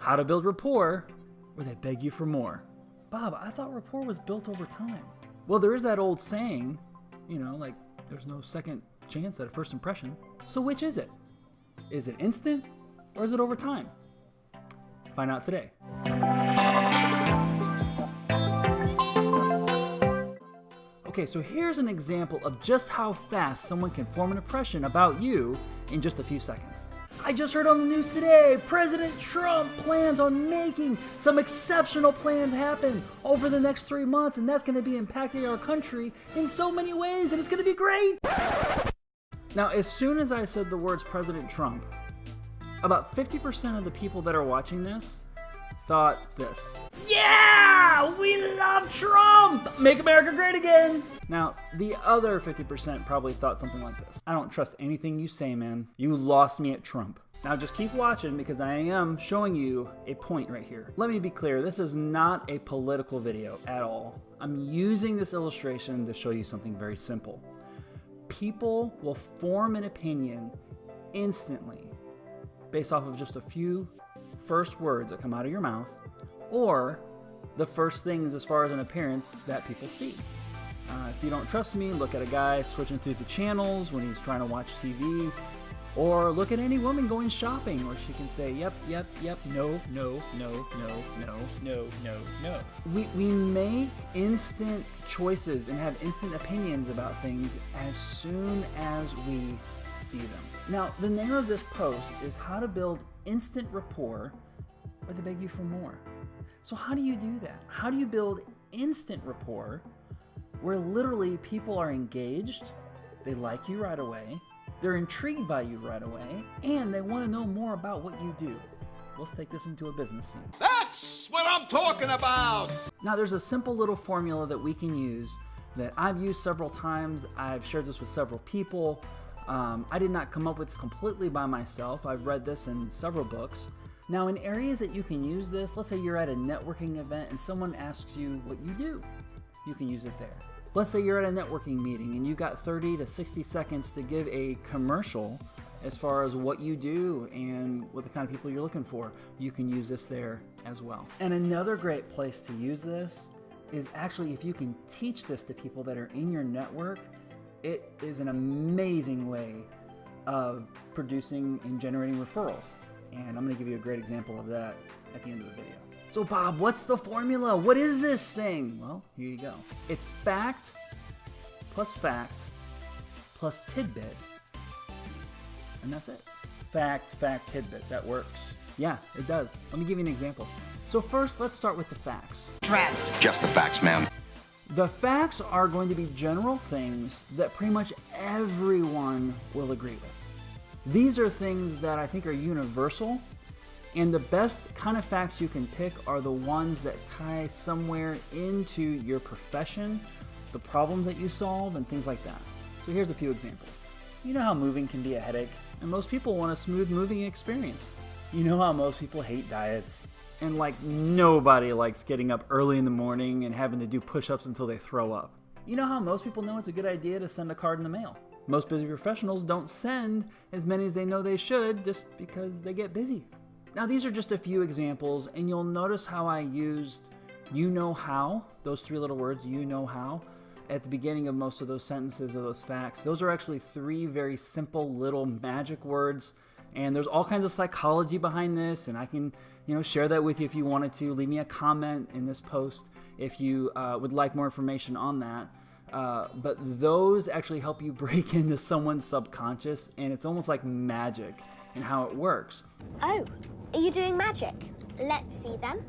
How to build rapport where they beg you for more. Bob, I thought rapport was built over time. Well, there is that old saying, you know, like there's no second chance at a first impression. So which is it? Is it instant or is it over time? Find out today. Okay, so here's an example of just how fast someone can form an impression about you in just a few seconds. I just heard on the news today, President Trump plans on making some exceptional plans happen over the next 3 months, and that's going to be impacting our country in so many ways, and it's going to be great. Now, as soon as I said the words President Trump, about 50% of the people that are watching this thought this. Yeah, we love Trump! Make America great again! Now, the other 50% probably thought something like this. I don't trust anything you say, man. You lost me at Trump. Now just keep watching because I am showing you a point right here. Let me be clear, this is not a political video at all. I'm using this illustration to show you something very simple. People will form an opinion instantly based off of just a few first words that come out of your mouth, or the first things as far as an appearance that people see. If you don't trust me, look at a guy switching through the channels when he's trying to watch TV, or look at any woman going shopping where she can say, yep, yep, yep, no, no, no, no, no, no, no, no. We make instant choices and have instant opinions about things as soon as we see them. Now, the name of this post is how to build instant rapport where they beg you for more. So how do you do that? How do you build instant rapport where literally people are engaged, they like you right away, they're intrigued by you right away, and they want to know more about what you do? Let's take this into a business sense. That's what I'm talking about! Now there's a simple little formula that we can use that I've used several times. I've shared this with several people. I did not come up with this completely by myself. I've read this in several books. Now in areas that you can use this, let's say you're at a networking event and someone asks you what you do. You can use it there. Let's say you're at a networking meeting and you've got 30 to 60 seconds to give a commercial as far as what you do and what the kind of people you're looking for. You can use this there as well. And another great place to use this is actually if you can teach this to people that are in your network. It is an amazing way of producing and generating referrals. And I'm going to give you a great example of that at the end of the video. So Bob, what's the formula? What is this thing? Well, here you go. It's fact plus tidbit. And that's it. Fact, tidbit. That works. Yeah, it does. Let me give you an example. So first, let's start with the facts. Dress. Just the facts, ma'am. The facts are going to be general things that pretty much everyone will agree with. These are things that I think are universal, and the best kind of facts you can pick are the ones that tie somewhere into your profession, the problems that you solve, and things like that. So here's a few examples. You know how moving can be a headache, and most people want a smooth moving experience. You know how most people hate diets, and like nobody likes getting up early in the morning and having to do push-ups until they throw up. You know how most people know it's a good idea to send a card in the mail. Most busy professionals don't send as many as they know they should just because they get busy. Now these are just a few examples, and you'll notice how I used you know how, those three little words, you know how, at the beginning of most of those sentences or those facts. Those are actually three very simple little magic words, and there's all kinds of psychology behind this, and I can share that with you if you wanted to. Leave me a comment in this post if you would like more information on that. But those actually help you break into someone's subconscious, and it's almost like magic in how it works. Oh, are you doing magic? Let's see them.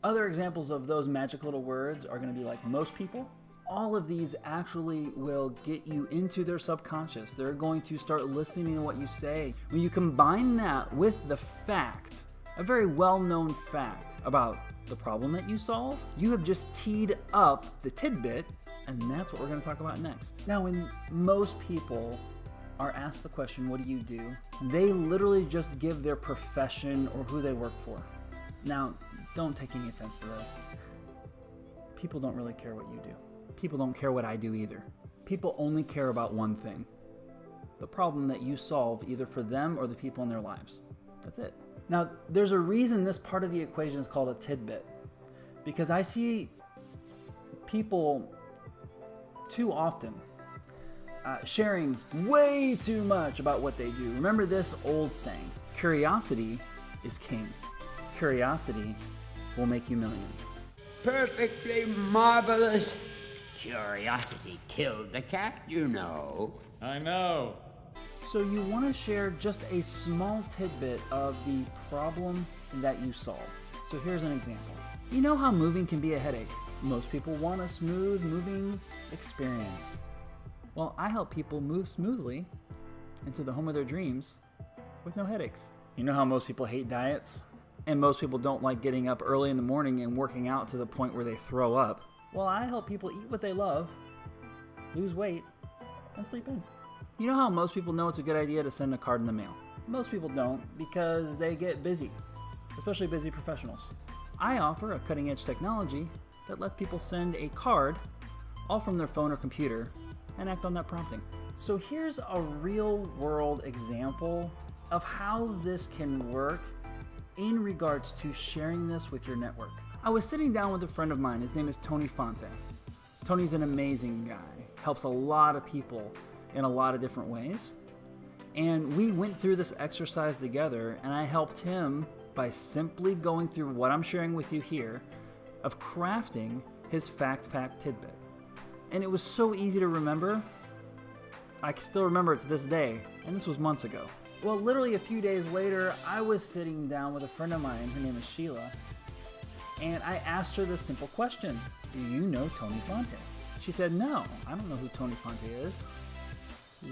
Other examples of those magic little words are going to be like most people. All of these actually will get you into their subconscious. They're going to start listening to what you say. When you combine that with the fact, a very well-known fact about the problem that you solve, you have just teed up the tidbit, and that's what we're going to talk about next. Now, when most people are asked the question, what do you do? They literally just give their profession or who they work for. Now, don't take any offense to this. People don't really care what you do. People don't care what I do either. People only care about one thing: the problem that you solve either for them or the people in their lives. That's it. Now, there's a reason this part of the equation is called a tidbit, because I see people too often sharing way too much about what they do. Remember this old saying, curiosity is king. Curiosity will make you millions. Perfectly marvelous. Curiosity killed the cat, you know. I know. So you want to share just a small tidbit of the problem that you solve. So here's an example. You know how moving can be a headache. Most people want a smooth moving experience. Well, I help people move smoothly into the home of their dreams with no headaches. You know how most people hate diets? And most people don't like getting up early in the morning and working out to the point where they throw up. Well, I help people eat what they love, lose weight, and sleep in. You know how most people know it's a good idea to send a card in the mail? Most people don't because they get busy, especially busy professionals. I offer a cutting-edge technology that lets people send a card all from their phone or computer and act on that prompting. So here's a real-world example of how this can work in regards to sharing this with your network. I was sitting down with a friend of mine. His name is Tony Fonte. Tony's an amazing guy, helps a lot of people in a lot of different ways. And we went through this exercise together, and I helped him by simply going through what I'm sharing with you here of crafting his fact tidbit. And it was so easy to remember. I can still remember it to this day, and this was months ago. Well, literally a few days later, I was sitting down with a friend of mine, her name is Sheila, and I asked her this simple question: do you know Tony Fonte? She said, no, I don't know who Tony Fonte is.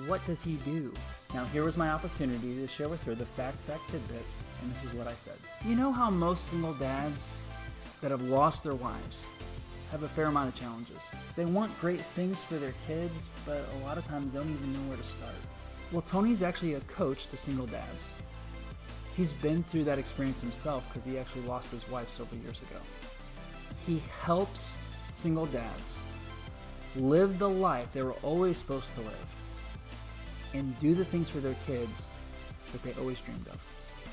What does he do? Now, here was my opportunity to share with her the fact tidbit, and this is what I said. You know how most single dads that have lost their wives have a fair amount of challenges? They want great things for their kids, but a lot of times they don't even know where to start. Well, Tony's actually a coach to single dads. He's been through that experience himself because he actually lost his wife several years ago. He helps single dads live the life they were always supposed to live and do the things for their kids that they always dreamed of.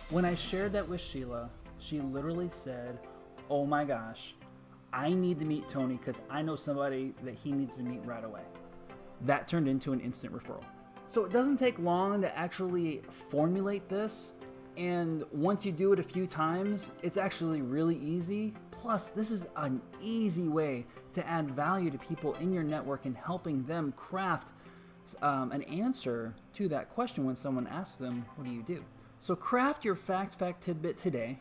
When I shared that with Sheila, she literally said, oh my gosh, I need to meet Tony because I know somebody that he needs to meet right away. That turned into an instant referral. So it doesn't take long to actually formulate this, and once you do it a few times, it's actually really easy. Plus, this is an easy way to add value to people in your network and helping them craft an answer to that question when someone asks them, what do you do? So craft your fact tidbit today.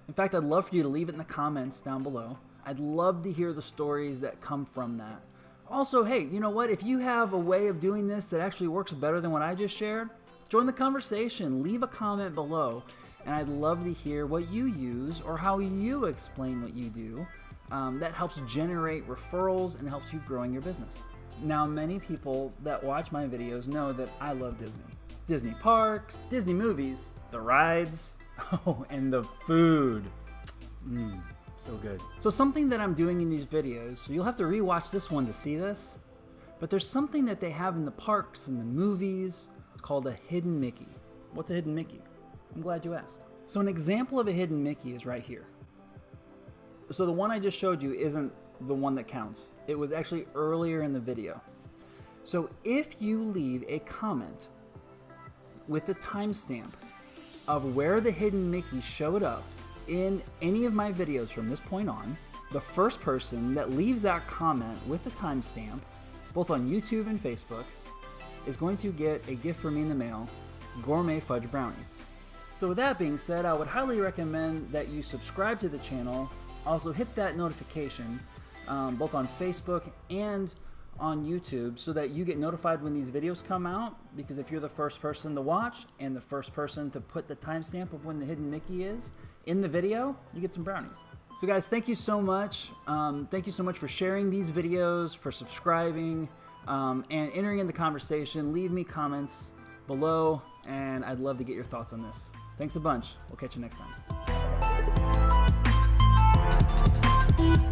In fact, I'd love for you to leave it in the comments down below. I'd love to hear the stories that come from that. Also, hey, you know what? If you have a way of doing this that actually works better than what I just shared, join the conversation. Leave a comment below, and I'd love to hear what you use or how you explain what you do. That helps generate referrals and helps you growing your business. Now, many people that watch my videos know that I love Disney. Disney parks, Disney movies, the rides, oh, and the food. So good. So something that I'm doing in these videos, so you'll have to rewatch this one to see this, but there's something that they have in the parks and the movies called a hidden Mickey. What's a hidden Mickey? I'm glad you asked. So an example of a hidden Mickey is right here. So the one I just showed you isn't the one that counts. It was actually earlier in the video. So if you leave a comment with the timestamp of where the hidden Mickey showed up in any of my videos from this point on, the first person that leaves that comment with the timestamp, both on YouTube and Facebook, is going to get a gift from me in the mail, gourmet fudge brownies. So with that being said, I would highly recommend that you subscribe to the channel. Also hit that notification, both on Facebook and on YouTube, so that you get notified when these videos come out, because if you're the first person to watch and the first person to put the timestamp of when the hidden Mickey is in the video, you get some brownies. So guys, thank you so much. Thank you so much for sharing these videos, for subscribing, and entering in the conversation. Leave me comments below, and I'd love to get your thoughts on this. Thanks a bunch. We'll catch you next time.